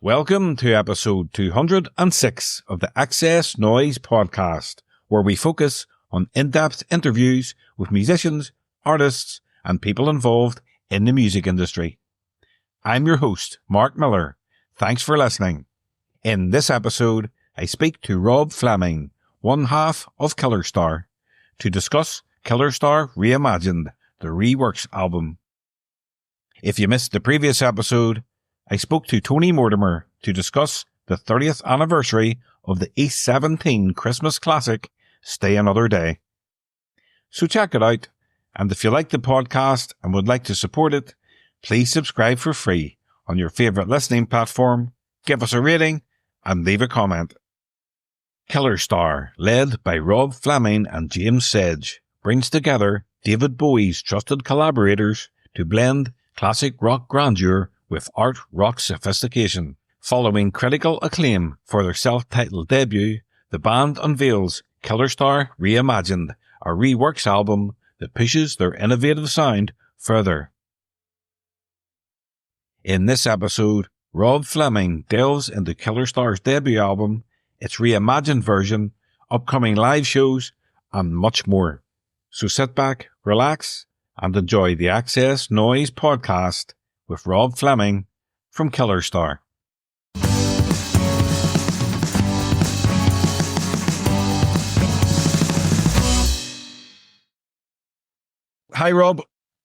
Welcome to episode 206 of the XS Noize Podcast, where we focus on in-depth interviews with musicians, artists, and people involved in the music industry. I'm your host, Mark Millar. Thanks for listening. In this episode, I speak to Rob Fleming, one half of KillerStar, to discuss KillerStar Reimagined, the reworks album. If you missed the previous episode, I spoke to Tony Mortimer to discuss the 30th anniversary of the East 17 Christmas classic, Stay Another Day. So check it out, and if you like the podcast and would like to support it, please subscribe for free on your favourite listening platform, give us a rating, and leave a comment. KillerStar, led by Rob Fleming and James Sedge, brings together David Bowie's trusted collaborators to blend classic rock grandeur with art rock sophistication. Following critical acclaim for their self-titled debut, the band unveils KillerStar Reimagined, a reworks album that pushes their innovative sound further. In this episode, Rob Fleming delves into KillerStar's debut album, its reimagined version, upcoming live shows, and much more. So sit back, relax, and enjoy the XS Noize Podcast with Rob Fleming from KillerStar. Hi, Rob.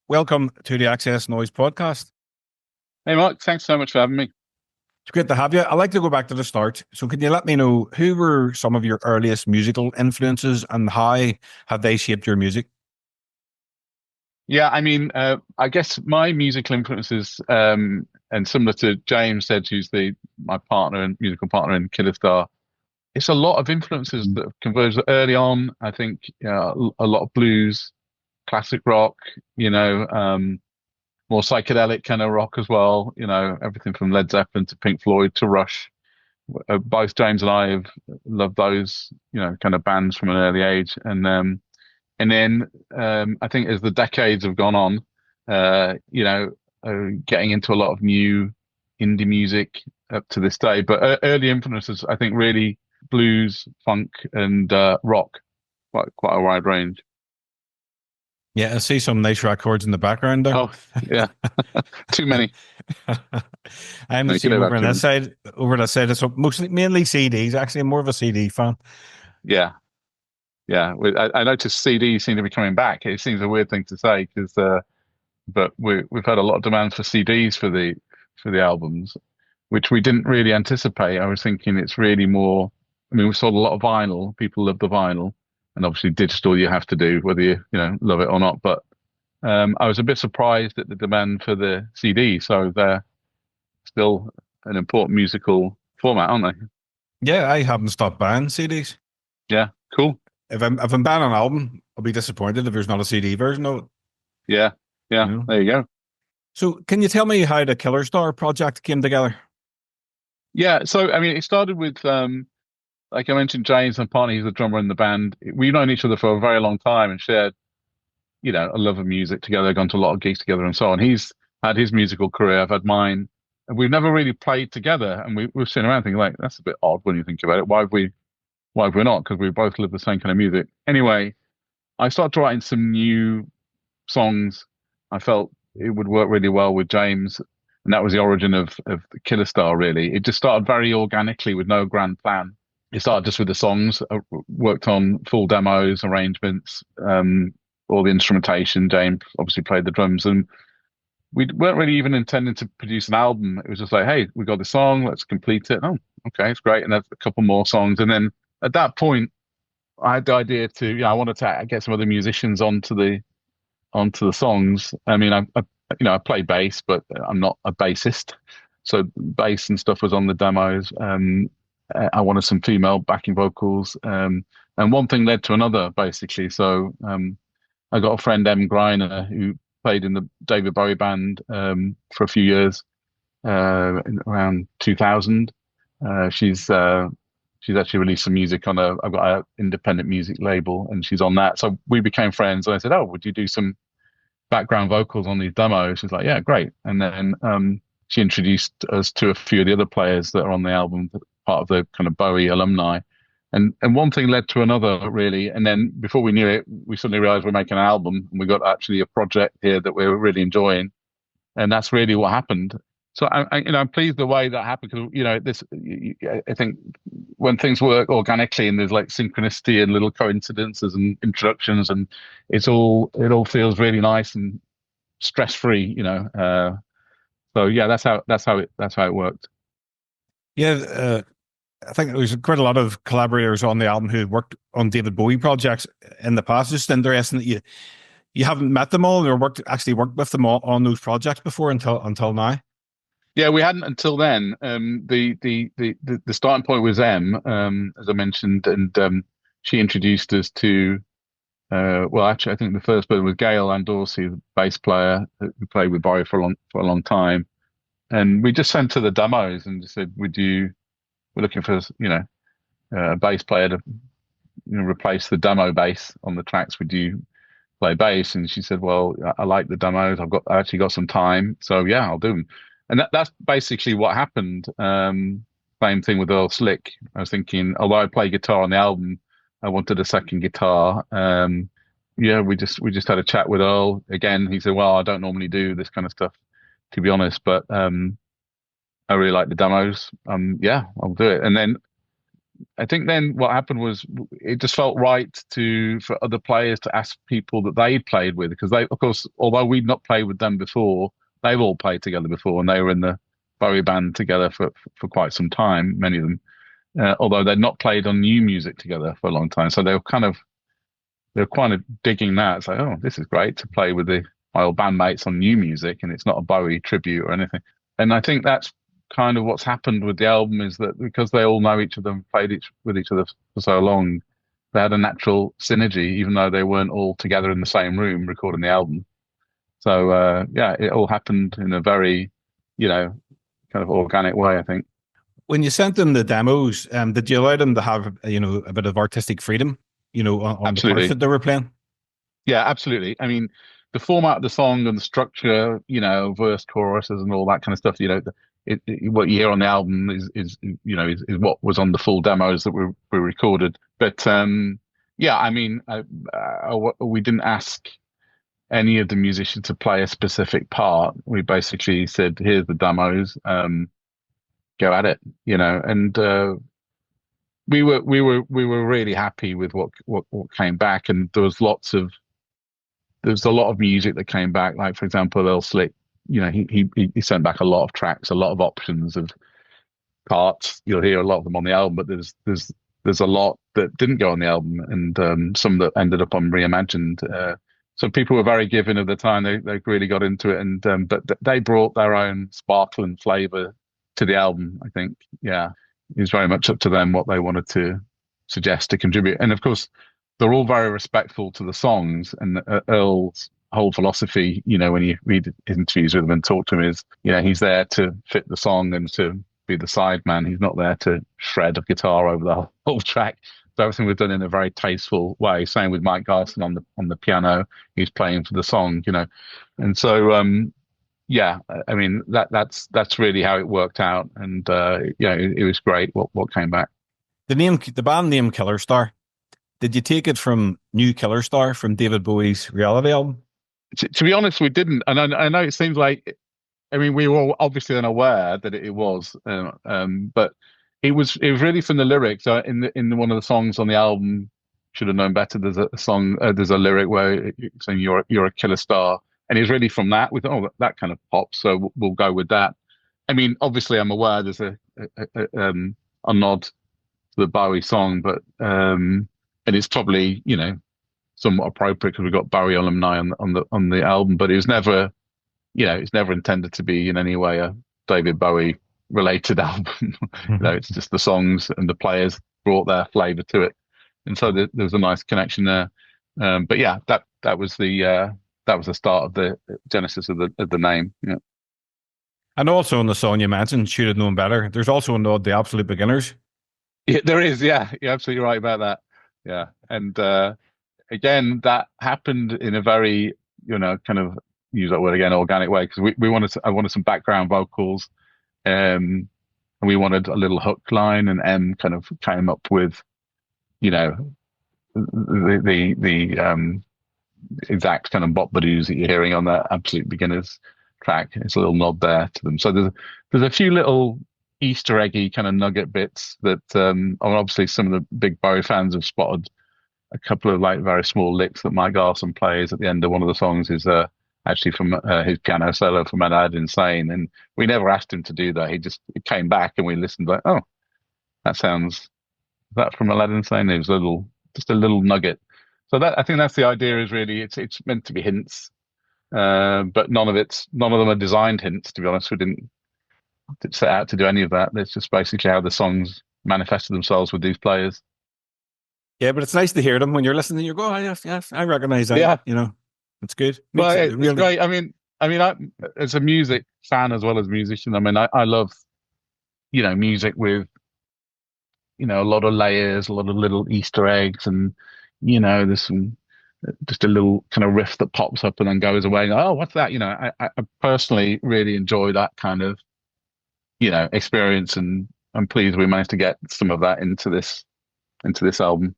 Welcome to the XS Noize Podcast. Hey, Mark. Thanks so much for having me. It's great to have you. I'd like to go back to the start. So can you let me know who were some of your earliest musical influences and how have they shaped your music? Yeah, I mean, I guess my musical influences, and similar to James Sedge, who's my partner and musical partner in KillerStar, it's a lot of influences that have converged early on. I think a lot of blues, classic rock, more psychedelic kind of rock as well. Everything from Led Zeppelin to Pink Floyd to Rush. Both James and I have loved those, kind of bands from an early age, and then I think as the decades have gone on, getting into a lot of new indie music up to this day. But early influences, I think, really blues, funk, and rock, quite a wide range. Yeah, I see some nice records in the background there. Oh, yeah, too many. I'm the same over on this side. Over that side, it's mainly CDs. Actually, I'm more of a CD fan. Yeah. Yeah, I noticed CDs seem to be coming back. It seems a weird thing to say, but we've had a lot of demand for CDs for the albums, which we didn't really anticipate. I was thinking it's really more. I mean, we sold a lot of vinyl. People love the vinyl, and obviously digital you have to do whether you love it or not. But I was a bit surprised at the demand for the CD. So they're still an important musical format, aren't they? Yeah, I haven't stopped buying CDs. Yeah, cool. If I'm buying an album, I'll be disappointed if there's not a CD version of it. Yeah. There you go. So, can you tell me how the KillerStar project came together? Yeah, so I mean, it started with like I mentioned, James and partner, he's the drummer in the band. We've known each other for a very long time and shared, a love of music together, gone to a lot of gigs together and so on. He's had his musical career, I've had mine, and we've never really played together. And we're sitting around thinking, like, that's a bit odd when you think about it. Why have we not? Because we both live the same kind of music. Anyway, I started writing some new songs. I felt it would work really well with James, and that was the origin of the KillerStar, really. It just started very organically with no grand plan. It started just with the songs. I worked on full demos, arrangements, all the instrumentation. James obviously played the drums, and we weren't really even intending to produce an album. It was just like, hey, we got the song, let's complete it. Oh, okay, it's great. And there's a couple more songs. And then at that point, I had the idea to, I wanted to get some other musicians onto the songs. I mean, I play bass, but I'm not a bassist. So bass and stuff was on the demos. I wanted some female backing vocals. And one thing led to another, basically. So I got a friend, Emm Gryner, who played in the David Bowie band for a few years, around 2000. She's actually released some music on I've got an independent music label, and she's on that. So we became friends, and I said, "Oh, would you do some background vocals on these demos?" She's like, "Yeah, great." And then she introduced us to a few of the other players that are on the album, part of the kind of Bowie alumni. And one thing led to another, really. And then before we knew it, we suddenly realized we're making an album, and we got actually a project here that we were really enjoying. And that's really what happened. So I'm pleased the way that happened, because I think when things work organically and there's like synchronicity and little coincidences and introductions, and it all feels really nice and stress free. So yeah, that's how it worked. Yeah, I think there's quite a lot of collaborators on the album who worked on David Bowie projects in the past. It's just interesting that you haven't met them all or actually worked with them all on those projects before until now. Yeah, we hadn't until then. The starting point was Emm, as I mentioned, and she introduced us to. Well, actually, I think the first person was Gail Ann Dorsey, the bass player who played with Bowie for a long time, and we just sent her the demos and just said, we're looking for a bass player to replace the demo bass on the tracks. Would you play bass? And she said, well, I like the demos. I actually got some time, so yeah, I'll do them. And that's basically what happened. Same thing with Earl Slick. I was thinking, although I play guitar on the album, I wanted a second guitar. We just had a chat with Earl. Again, he said, well, I don't normally do this kind of stuff, to be honest, but I really like the demos. Yeah, I'll do it. And then I think then what happened was it just felt right for other players to ask people that they played with, because they, of course, although we'd not played with them before, they've all played together before, and they were in the Bowie band together for quite some time, many of them, although they'd not played on new music together for a long time. So they were kind of digging that. It's like, oh, this is great to play with my old bandmates on new music, and it's not a Bowie tribute or anything. And I think that's kind of what's happened with the album, is that because they all know each other and played with each other for so long, they had a natural synergy, even though they weren't all together in the same room recording the album. So yeah, it all happened in a very, kind of organic way, I think. When you sent them the demos, did you allow them to have a bit of artistic freedom, on the parts that they were playing? Yeah, absolutely. I mean, the format of the song and the structure, verse, choruses, and all that kind of stuff. What you hear on the album is what was on the full demos that were recorded. But yeah, I mean, we didn't ask any of the musicians to play a specific part. We basically said, here's the demos, go at it, and we were really happy with what came back. And there was a lot of music that came back. Like, for example, Earl Slick, he sent back a lot of tracks, a lot of options of parts. You'll hear a lot of them on the album, but there's a lot that didn't go on the album, and some that ended up on Reimagined. So people were very giving of the time. They really got into it, and but they brought their own sparkle and flavor to the album. I think, yeah, it was very much up to them what they wanted to suggest to contribute. And of course, they're all very respectful to the songs. And Earl's whole philosophy, when you read his interviews with him and talk to him, is he's there to fit the song and to be the side man. He's not there to shred a guitar over the whole track. So everything was done in a very tasteful way. Same with Mike Garson on the piano. He's playing for the song, and so yeah, I mean that's really how it worked out, and it was great what came back. The band name KillerStar. Did you take it from New KillerStar from David Bowie's Reality album? To be honest, we didn't, and I know it seems like, I mean, we were obviously unaware that it was, but it was really from the lyrics. In one of the songs on the album, Should Have Known Better, there's a song, there's a lyric where it's saying you're a killer star, and it's really from that. We thought, that kind of pops, so we'll go with that. I mean, obviously, I'm aware there's a nod to the Bowie song, but and it's probably somewhat appropriate because we've got Bowie alumni on the album, but it was never, it's never intended to be in any way a David Bowie related album. It's just the songs and the players brought their flavor to it, and so there was a nice connection there. But yeah, that was the start of the genesis of the name. Yeah. And also in the song you mentioned, Should Have Known Better, there's also a nod to Absolute Beginners. Yeah, there is. Yeah, you're absolutely right about that. Yeah, and again, that happened in a very kind of use that word again, organic way, because I wanted some background vocals, and we wanted a little hook line, and Emm kind of came up with, you know, the exact kind of bop badoos that you're hearing on that Absolute Beginners track. It's a little nod there to them. So there's a few little Easter eggy kind of nugget bits that obviously some of the big Bowie fans have spotted. A couple of like very small licks that Mike Garson plays at the end of one of the songs is actually from his piano solo from Mad Insane, and we never asked him to do that. It came back and we listened like, oh, is that from Mad Insane? It was just a little nugget. So I think that's the idea. Is really it's meant to be hints, but none of them are designed hints. To be honest, we didn't set out to do any of that. It's just basically how the songs manifested themselves with these players. Yeah, but it's nice to hear them when you're listening. You go, oh, yes, I recognize that. Yeah, you know, it's good. Well, it's really great. I mean, I as a music fan as well as musician, I mean, I love, you know, music with, you know, a lot of layers, a lot of little Easter eggs, and you know, there's just a little kind of riff that pops up and then goes away. And, oh, what's that? You know, I personally really enjoy that kind of, you know, experience, and I'm pleased we managed to get some of that into this album.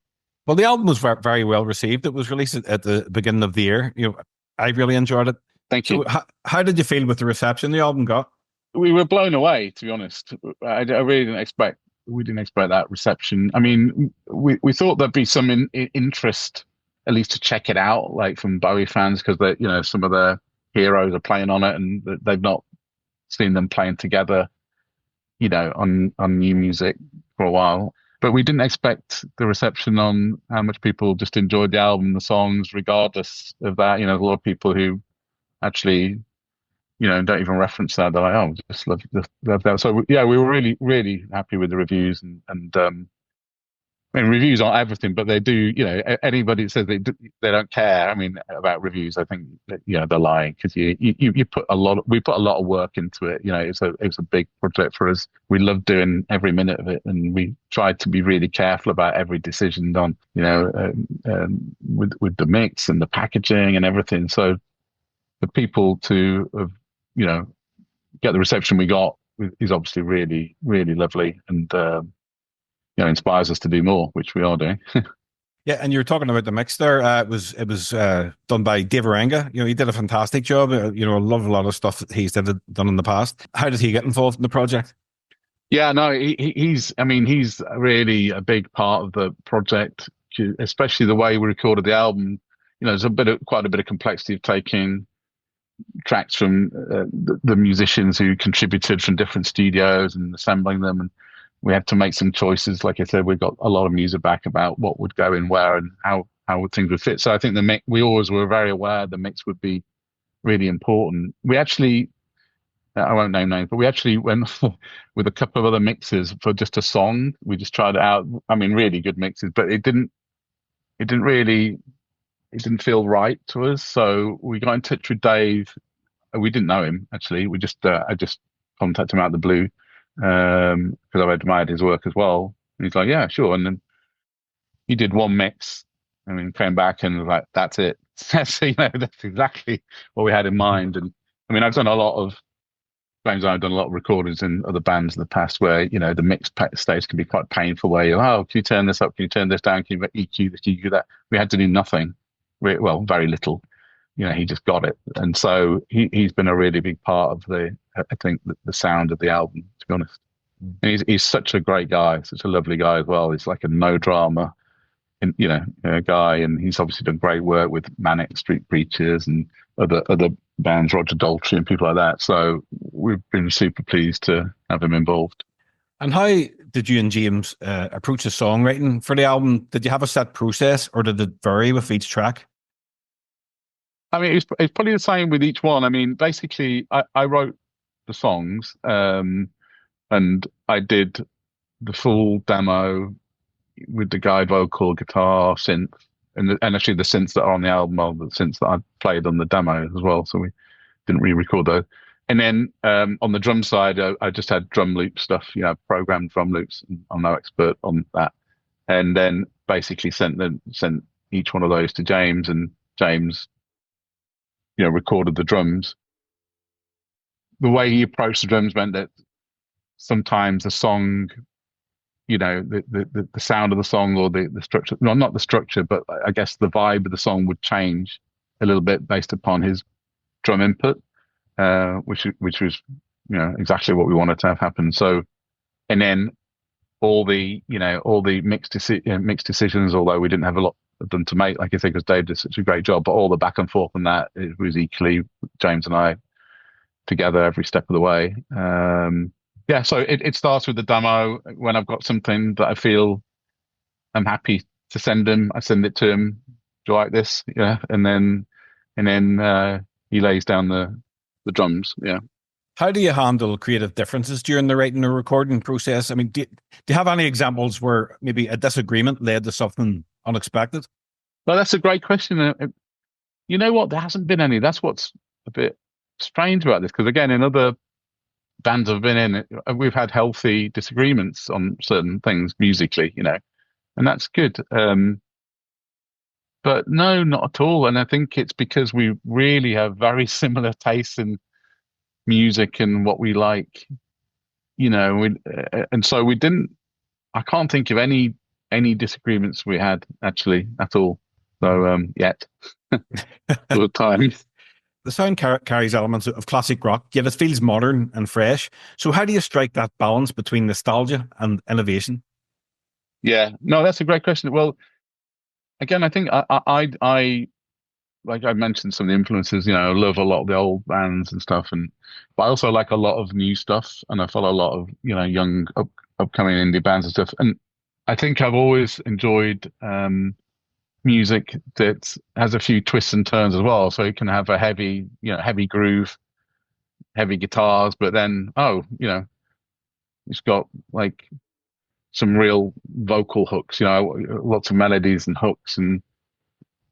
Well, the album was very well received. It was released at the beginning of the year. You know, I really enjoyed it. Thank you. So how did you feel with the reception the album got? We were blown away, to be honest. I really didn't expect that reception. I mean, we thought there'd be some interest, at least to check it out, like from Bowie fans, because you know, some of their heroes are playing on it, and they've not seen them playing together, you know, on new music for a while. But we didn't expect the reception on how much people just enjoyed the album, the songs, regardless of that. You know, a lot of people who actually, you know, don't even reference that. They're like, oh, just love that. So yeah, we were really, really happy with the reviews, and I mean, reviews aren't everything, but they do. You know, anybody that says they don't care, I mean, about reviews, I think that, you know, they're lying, because we put a lot of work into it. You know, it was a big project for us. We loved doing every minute of it, and we tried to be really careful about every decision done. You know, with the mix and the packaging and everything. So the people to you know, get the reception we got is obviously really, really lovely, and you know, inspires us to do more, which we are doing. Yeah, and you're talking about the mix there. It was done by Dave Arenga. You know, he did a fantastic job. You know, I love a lot of stuff that he's done in the past. How did he get involved in the project? Yeah, no, he's really a big part of the project, especially the way we recorded the album. You know, there's quite a bit of complexity of taking tracks from the musicians who contributed from different studios and assembling them, and we had to make some choices. Like I said, we got a lot of music back about what would go in where and how things would fit. So I think the mix, we always were very aware the mix would be really important. We actually, I won't name names, but we actually went with a couple of other mixes for just a song. We just tried it out. I mean, really good mixes, but it didn't feel right to us. So we got in touch with Dave. We didn't know him, actually. I just contacted him out of the blue, because I've admired his work as well. And he's like, yeah, sure. And then he did one mix, and then came back and was like, that's it. So, you know, that's exactly what we had in mind. And I mean, I've done a lot of recordings in other bands in the past where, you know, the mix stage can be quite painful, where you're, oh, can you turn this up? Can you turn this down? Can you EQ this? Can you do that? We had to do nothing. Well, very little. You know, he just got it. And so he's been a really big part of I think, the sound of the album, to be honest. And he's such a great guy, such a lovely guy as well. He's like a no drama, you know, guy. And he's obviously done great work with Manic Street Preachers and other bands, Roger Daltrey and people like that. So we've been super pleased to have him involved. And how did you and James approach the songwriting for the album? Did you have a set process, or did it vary with each track? I mean, it's probably the same with each one. I mean, basically, I wrote the songs, and I did the full demo with the guide vocal, guitar, synth, and actually the synths that are on the album are the synths that I played on the demo as well. So we didn't re-record those. And then on the drum side, I just had drum loop stuff, you know, programmed drum loops. I'm no expert on that. And then basically sent each one of those to James, and James, recorded the drums. The way he approached the drums meant that sometimes the song, the sound of the song or the structure, no, not the structure, but I guess the vibe of the song would change a little bit based upon his drum input, which was, exactly what we wanted to have happen. So, and then all the mixed decisions, although we didn't have a lot of them to make, like I say, because Dave did such a great job, but all the back and forth on that, it was equally James and I together every step of the way. So it starts with the demo. When I've got something that I feel I'm happy to send him, I send it to him. Do you like this? Yeah, and then he lays down the drums. Yeah. How do you handle creative differences during the writing or recording process? I mean, do you have any examples where maybe a disagreement led to something unexpected? Well, that's a great question. You know what? There hasn't been any. That's what's a bit strange about this, because again, in other bands I've been in, we've had healthy disagreements on certain things musically, and that's good. But no, not at all. And I think it's because we really have very similar tastes in music and what we like, and so we didn't. I can't think of any disagreements we had actually at all. So yet, all the time. The sound carries elements of classic rock, yet it feels modern and fresh. So how do you strike that balance between nostalgia and innovation? Yeah, no, that's a great question. Well, again, I think I like I mentioned some of the influences. I love a lot of the old bands and stuff, but I also like a lot of new stuff, and I follow a lot of young upcoming indie bands and stuff. And I think I've always enjoyed music that has a few twists and turns as well. So it can have a heavy groove, heavy guitars, but then it's got like some real vocal hooks. Lots of melodies and hooks and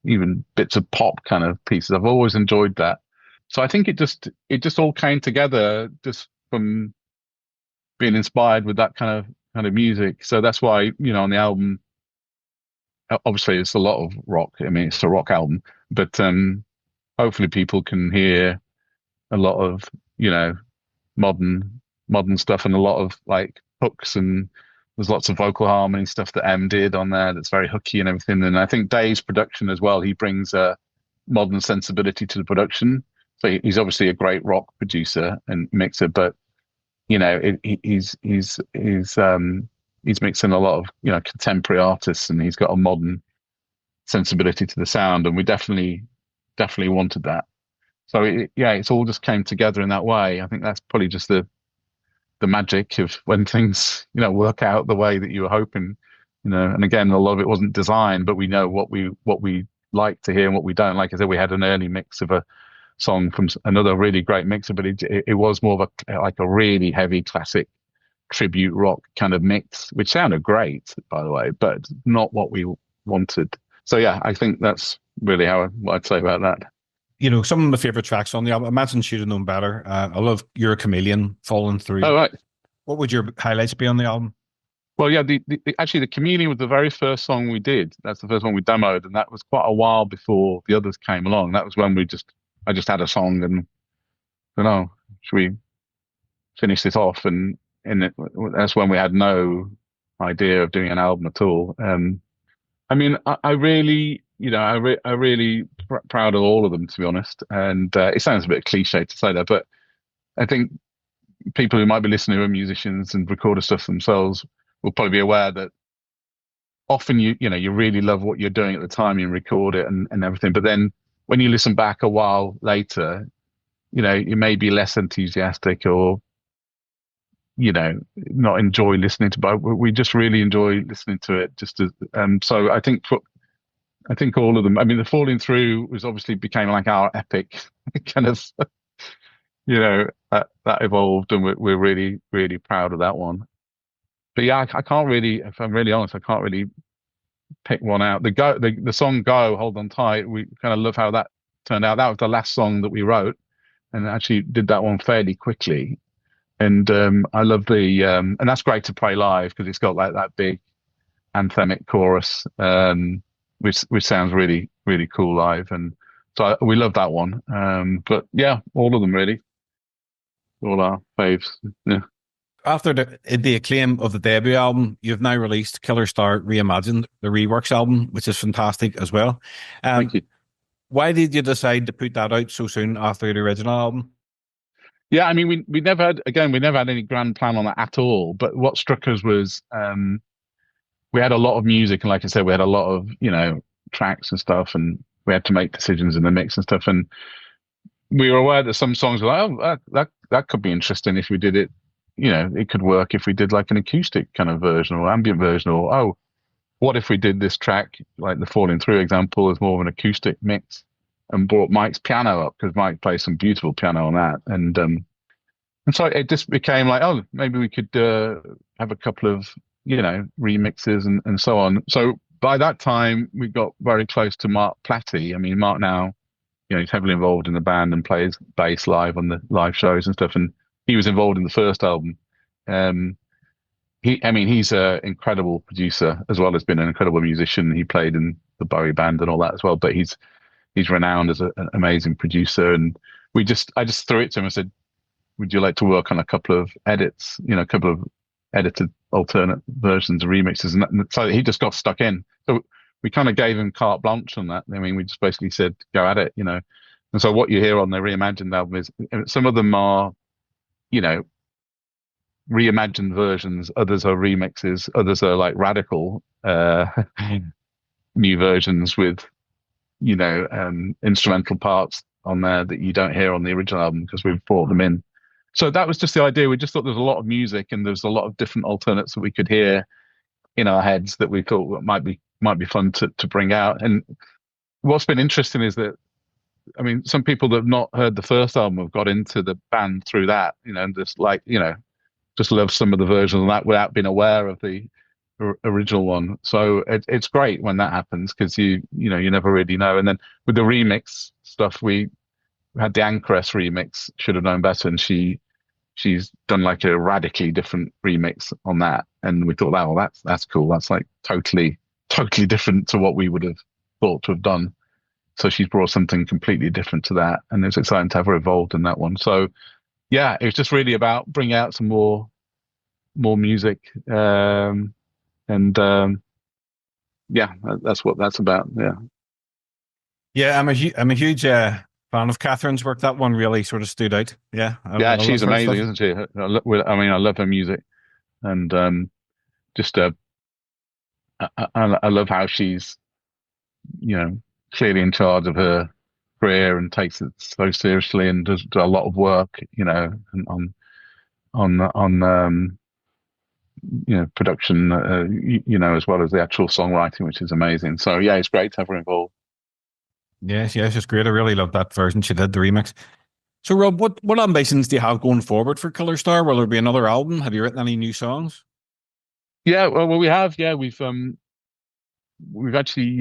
even bits of pop kind of pieces. I've always enjoyed that. So I think it just all came together just from being inspired with that kind of music. So that's why, on the album, obviously it's a lot of rock. I mean, it's a rock album, but hopefully people can hear a lot of, modern stuff and a lot of like hooks, and there's lots of vocal harmony stuff that Emm did on there that's very hooky and everything. And I think Dave's production as well, he brings a modern sensibility to the production. So he's obviously a great rock producer and mixer, but he's mixing a lot of contemporary artists, and he's got a modern sensibility to the sound, and we definitely wanted that. So it's all just came together in that way. I think that's probably just the magic of when things work out the way that you were hoping. And again, a lot of it wasn't designed, but we know what we like to hear and what we don't. Like I said, we had an early mix of a song from another really great mixer, but it was more of a really heavy classic tribute rock kind of mix, which sounded great, by the way, but not what we wanted. So yeah, I think that's really what I'd say about that. Some of my favorite tracks on the album, I mentioned Should Have Known Better. I love You're a Chameleon, Falling Through. Oh, right. What would your highlights be on the album? Well, yeah, actually the Chameleon was the very first song we did. That's the first one we demoed, and that was quite a while before the others came along. That was when I just had a song and should we finish this off? And that's when we had no idea of doing an album at all. I mean, I really, really proud of all of them, to be honest. And it sounds a bit cliche to say that, but I think people who might be listening who are musicians and record stuff themselves will probably be aware that often you really love what you're doing at the time you record it and everything, but then when you listen back a while later, you may be less enthusiastic or not enjoy listening to, but we just really enjoy listening to it. So I think all of them. I mean, the Falling Through was obviously became like our epic kind of, that evolved, and we're really, really proud of that one. But yeah, I can't really, if I'm really honest, I can't really pick one out. The song Go, Hold On Tight, we kind of love how that turned out. That was the last song that we wrote, and actually did that one fairly quickly. And I love and that's great to play live because it's got like that big anthemic chorus, which sounds really, really cool live. And So we love that one. But yeah, all of them really, all our faves. Yeah. After the acclaim of the debut album, you've now released KillerStar Reimagined, the reworks album, which is fantastic as well. Thank you. Why did you decide to put that out so soon after the original album? Yeah, I mean, we never had any grand plan on that at all. But what struck us was we had a lot of music, and like I said, we had a lot of tracks and stuff, and we had to make decisions in the mix and stuff. And we were aware that some songs were like, oh, that could be interesting if we did it. It could work if we did like an acoustic kind of version or ambient version, or oh, what if we did this track, like the Falling Through example, as more of an acoustic mix and brought Mike's piano up, because Mike plays some beautiful piano on that. And so it just became like, oh, maybe we could have a couple of, remixes and so on. So by that time, we got very close to Mark Plati. I mean, Mark now, he's heavily involved in the band and plays bass live on the live shows and stuff. And he was involved in the first album. He's an incredible producer as well as being an incredible musician. He played in the Bowie band and all that as well, but he's renowned as an amazing producer. And I just threw it to him and said, would you like to work on a couple of edits, a couple of edited alternate versions, remixes? And so he just got stuck in. So we kind of gave him carte blanche on that. I mean, we just basically said, go at it, And so what you hear on the Reimagined album is some of them are, reimagined versions, others are remixes, others are like radical new versions with instrumental parts on there that you don't hear on the original album, because we've brought them in. So that was just the idea. We just thought there's a lot of music and there's a lot of different alternates that we could hear in our heads that we thought might be fun to bring out. And what's been interesting is that, I mean, some people that have not heard the first album have got into the band through that, and just like, just love some of the versions of that without being aware of the original one. So it's great when that happens, because you never really know. And then with the remix stuff, we had the Anchoress remix, Should Have Known Better, and she's done like a radically different remix on that. And we thought, well, that's cool. That's like totally different to what we would have thought to have done. So she's brought something completely different to that, and it's exciting to have her involved in that one. So yeah, it was just really about bringing out some more music, and yeah, that's what that's about. Yeah, I'm a huge fan of Catherine's work. That one really sort of stood out. Yeah, I she's amazing, isn't she? I love her music, and just I love how she's clearly in charge of her career and takes it so seriously and does a lot of work, on production, as well as the actual songwriting, which is amazing. So yeah, it's great to have her involved. Yes, it's great. I really love that version she did, the remix. So Rob, what ambitions do you have going forward for KillerStar? Will there be another album? Have you written any new songs? Yeah, well we have. Yeah, we've actually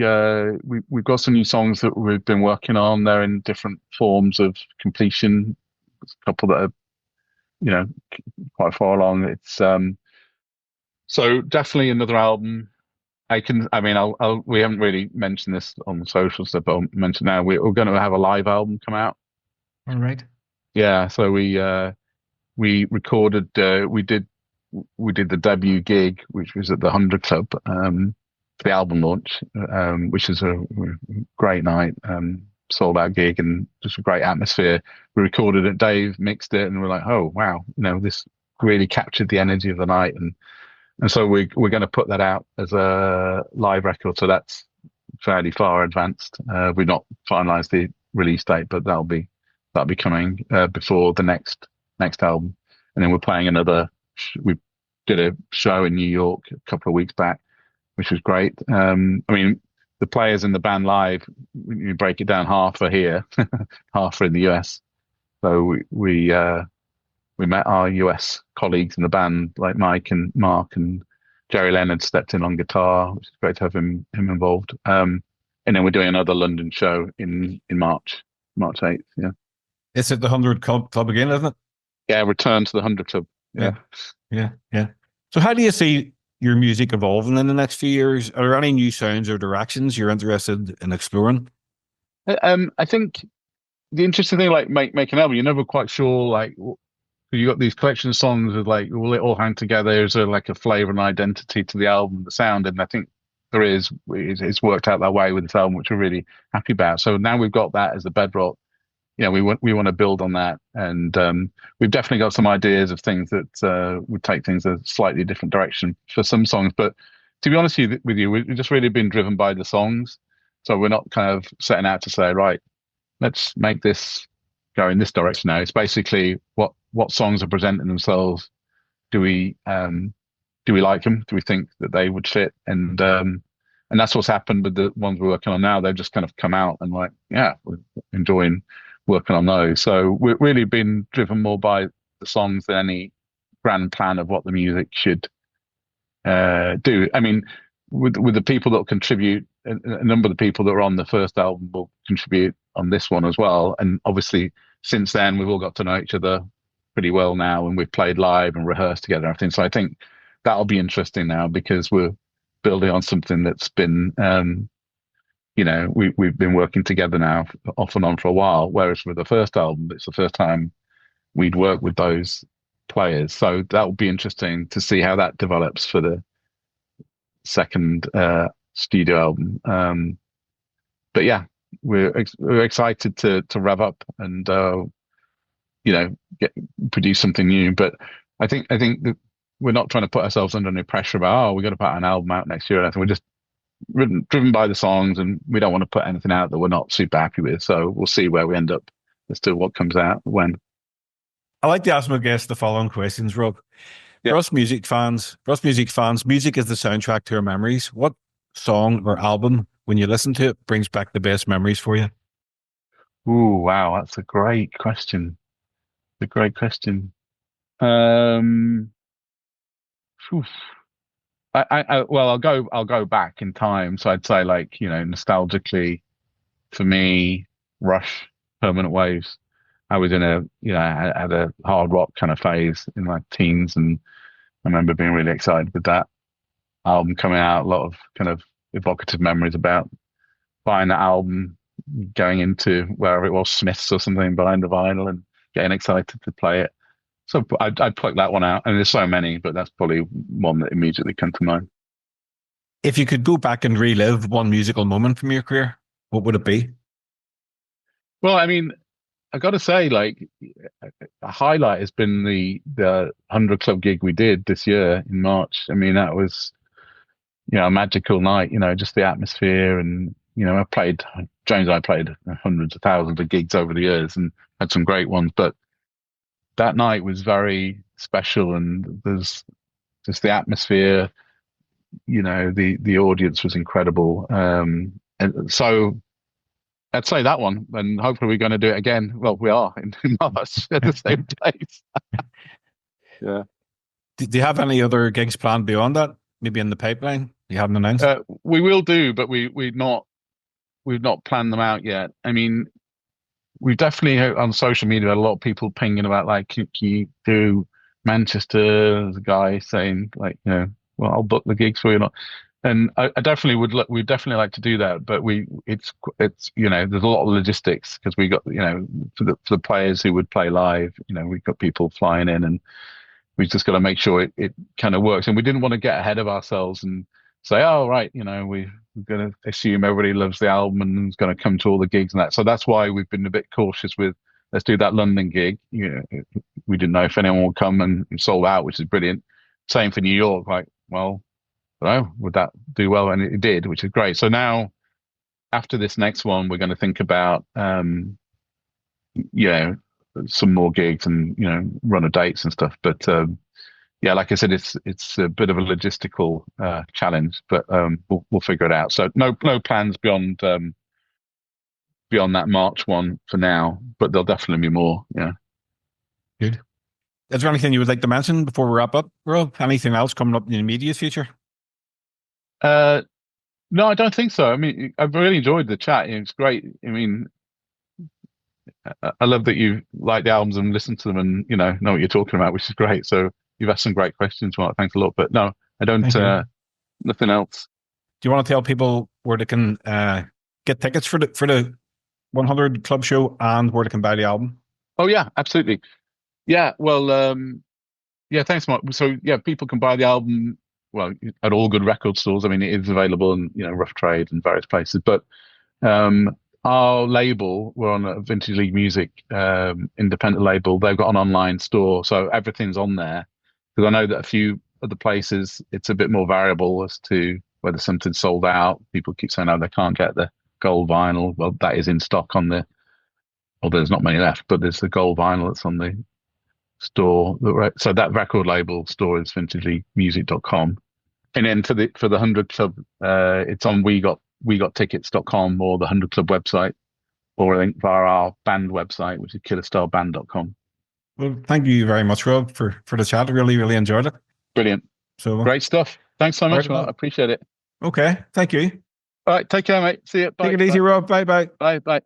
we've got some new songs that we've been working on. They're in different forms of completion. There's a couple that are quite far along. It's so definitely another album. We haven't really mentioned this on the social stuff, but I'll mention now we're going to have a live album come out. All right. Yeah, so we recorded we did the debut gig, which was at the 100 Club, for the album launch, which is a great night, sold out gig and just a great atmosphere. We recorded it, Dave mixed it, and we're like, oh wow, this really captured the energy of the night, and so we're going to put that out as a live record. So that's fairly far advanced. We've not finalized the release date, but that'll be coming before the next album. And then we're playing we did a show in New York a couple of weeks back, which was great. The players in the band live, you break it down, half are here, half are in the US. So we met our US colleagues in the band, like Mike and Mark, and Jerry Leonard stepped in on guitar, which is great to have him involved. And then we're doing another London show in March 8th. Yeah. It's at the 100 Club again, isn't it? Yeah, return to the 100 Club. Yeah. So how do you see your music evolving in the next few years? Are there any new sounds or directions you're interested in exploring? I think the interesting thing, like make an album, you're never quite sure, like you got these collection of songs with like, will it all hang together? Is there like a flavor and identity to the album, the sound? And I think there is. It's worked out that way with this album, which we're really happy about. So now we've got that as the bedrock. We want to build on that, and we've definitely got some ideas of things that would take things a slightly different direction for some songs. But to be honest with you, we've just really been driven by the songs. So we're not kind of setting out to say, right, let's make this go in this direction now. It's basically what songs are presenting themselves. Do we like them? Do we think that they would fit? And that's what's happened with the ones we're working on now. They've just kind of come out and like, yeah, we're enjoying working on those. So we've really been driven more by the songs than any grand plan of what the music should do. I mean, with the people that will contribute, a number of the people that were on the first album will contribute on this one as well. And obviously, since then, we've all got to know each other pretty well now, and we've played live and rehearsed together and everything. So I think that'll be interesting now because we're building on something that's been, we've been working together now off and on for a while. Whereas with the first album, it's the first time we'd worked with those players. So that will be interesting to see how that develops for the second studio album. But yeah, we're excited to rev up and produce something new. But I think that we're not trying to put ourselves under any pressure about we've got to put an album out next year. I think we're just driven by the songs, and we don't want to put anything out that we're not super happy with. So we'll see where we end up as to what comes out when. I like to ask my guests the following questions, Rob. Yeah. For us music fans, music is the soundtrack to our memories. What song or album, when you listen to it, brings back the best memories for you? Ooh, wow, that's a great question. I'll go back in time. So I'd say, like, nostalgically, for me, Rush, Permanent Waves. I was in I had a hard rock kind of phase in my teens, and I remember being really excited with that album coming out. A lot of kind of evocative memories about buying that album, going into wherever it was, Smith's or something, buying the vinyl and getting excited to play it. So I'd pluck that one out. And there's so many, but that's probably one that immediately comes to mind. If you could go back and relive one musical moment from your career, what would it be? Well, I mean, I got to say, like, a highlight has been the 100 Club gig we did this year in March. I mean, that was, a magical night, just the atmosphere. And, James and I played hundreds of thousands of gigs over the years and had some great ones. But that night was very special, and there's just the atmosphere, the audience was incredible. And so I'd say that one, and hopefully we're going to do it again. Well, we are in March at the same place. Yeah. Do you have any other gigs planned beyond that? Maybe in the pipeline? You haven't announced? We will do, but we've not planned them out yet. I mean, we've definitely on social media had a lot of people pinging about, like, can you do Manchester? There's a guy saying, like, well, I'll book the gigs for you. And I definitely we'd definitely like to do that, but it's there's a lot of logistics because we got, for the players who would play live, we've got people flying in, and we've just got to make sure it kind of works. And we didn't want to get ahead of ourselves and say, oh, right, we're going to assume everybody loves the album and is going to come to all the gigs and that. So that's why we've been a bit cautious with, let's do that London gig. We didn't know if anyone would come, and sold out, which is brilliant. Same for New York. Like, well, would that do well? And it did, which is great. So now, after this next one, we're going to think about, some more gigs and, run of dates and stuff. But, like I said, it's a bit of a logistical challenge, but we'll figure it out. So no plans beyond that March one for now, but there'll definitely be more. Yeah. Good. Is there anything you would like to mention before we wrap up, Rob? Anything else coming up in the immediate future? No, I don't think so. I mean, I've really enjoyed the chat. It's great. I mean, I love that you like the albums and listen to them and, know what you're talking about, which is great. So you've asked some great questions, Mark. Thanks a lot. But no, I don't, nothing else. Do you want to tell people where they can get tickets for the 100 Club Show and where they can buy the album? Oh yeah, absolutely. Yeah, well, yeah, thanks, Mark. So yeah, people can buy the album, well, at all good record stores. I mean, it is available in, Rough Trade and various places, but our label, we're on a Vintage League Music independent label. They've got an online store, so everything's on there. Because I know that a few other places, it's a bit more variable as to whether something's sold out. People keep saying, oh, they can't get the gold vinyl. Well, that is in stock on the, well, there's not many left, but there's the gold vinyl that's on the store. So that record label store is vintageleaguemusic.com. And then for the 100 Club, it's on wegottickets.com or the 100 Club website, or I think via our band website, which is killerstarBand.com. Well, thank you very much, Rob, for the chat. I really, really enjoyed it. Brilliant. So great stuff. Thanks so much, right, Mark. I appreciate it. Okay. Thank you. All right. Take care, mate. See you. Bye. Take it easy, bye. Rob. Bye-bye. Bye. Bye.